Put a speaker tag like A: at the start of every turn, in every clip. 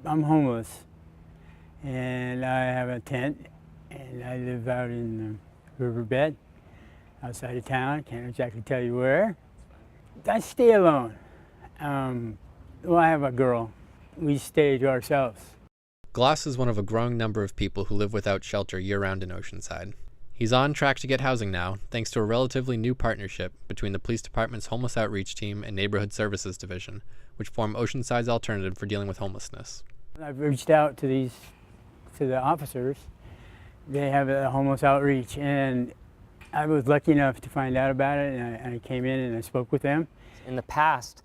A: I'm homeless, and I have a tent, and I live out in the riverbed outside of town. Can't exactly tell you where. I stay alone. Well, I have a girl. We stay to ourselves.
B: Gloss is one of a growing number of people who live without shelter year-round in Oceanside. He's on track to get housing now, thanks to a relatively new partnership between the police department's homeless outreach team and neighborhood services division, which form Oceanside's alternative for dealing with homelessness.
A: I've reached out to the officers. They have a homeless outreach, and I was lucky enough to find out about it, and I came in and I spoke with them.
C: In the past,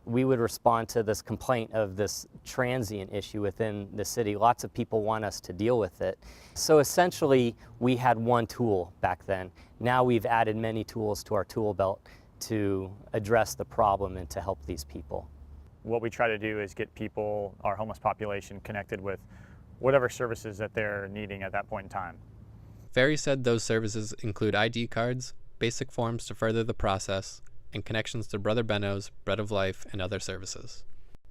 C: we would respond to this complaint of this transient issue within the city. Lots of people want us to deal with it. So essentially, we had one tool back then. Now we've added many tools to our tool belt to address the problem and to help these people.
D: What we try to do is get people, our homeless population, connected with whatever services that they're needing at that point in time.
B: Ferry said those services include ID cards, basic forms to further the process, and connections to Brother Benno's, Bread of Life, and other services.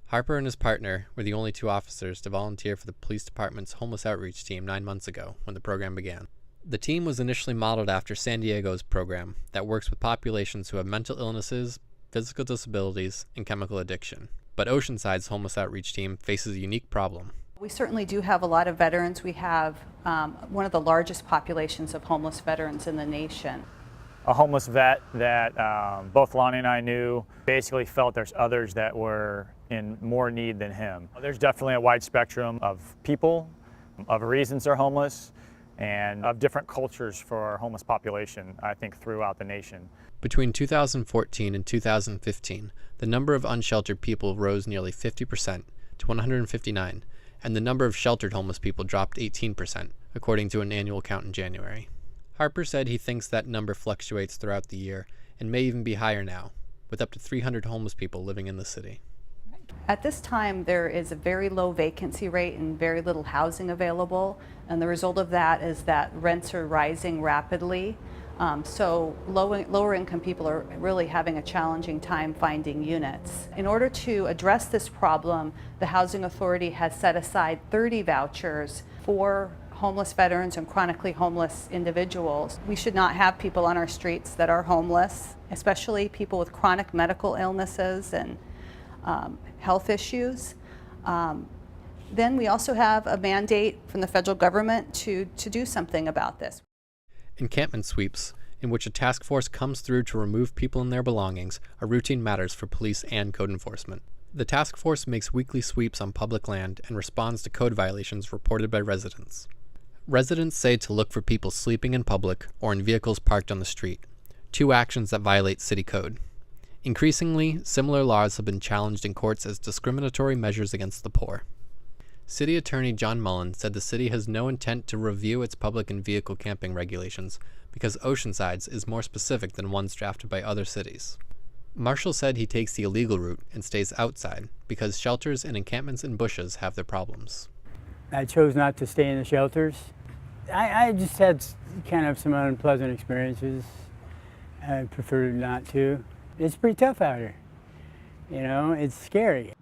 B: Harper and his partner were the only two officers to volunteer for the police department's homeless outreach team 9 months ago when the program began. The team was initially modeled after San Diego's program that works with populations who have mental illnesses, physical disabilities, and chemical addiction. But Oceanside's homeless outreach team faces a unique problem.
E: We certainly do have a lot of veterans. We have one of the largest populations of homeless veterans in the nation.
D: A homeless vet that both Lonnie and I knew basically felt there's others that were in more need than him. There's definitely a wide spectrum of people, of reasons they're homeless, and of different cultures for our homeless population, I think, throughout the nation.
B: Between 2014 and 2015, the number of unsheltered people rose nearly 50% to 159, and the number of sheltered homeless people dropped 18%, according to an annual count in January. Harper said he thinks that number fluctuates throughout the year and may even be higher now, with up to 300 homeless people living in the city.
E: At this time, there is a very low vacancy rate and very little housing available, and the result of that is that rents are rising rapidly. So lower income people are really having a challenging time finding units. In order to address this problem, the Housing Authority has set aside 30 vouchers for homeless veterans and chronically homeless individuals. We should not have people on our streets that are homeless, especially people with chronic medical illnesses and health issues. Then we also have a mandate from the federal government to do something about this.
B: Encampment sweeps, in which a task force comes through to remove people and their belongings, are routine matters for police and code enforcement. The task force makes weekly sweeps on public land and responds to code violations reported by residents. Residents say to look for people sleeping in public or in vehicles parked on the street, two actions that violate city code. Increasingly, similar laws have been challenged in courts as discriminatory measures against the poor. City Attorney John Mullen said the city has no intent to review its public and vehicle camping regulations because Oceanside's is more specific than ones drafted by other cities. Marshall said he takes the illegal route and stays outside because shelters and encampments in bushes have their problems.
A: I chose not to stay in the shelters. I just had kind of some unpleasant experiences. I prefer not to. It's pretty tough out here. You know, it's scary.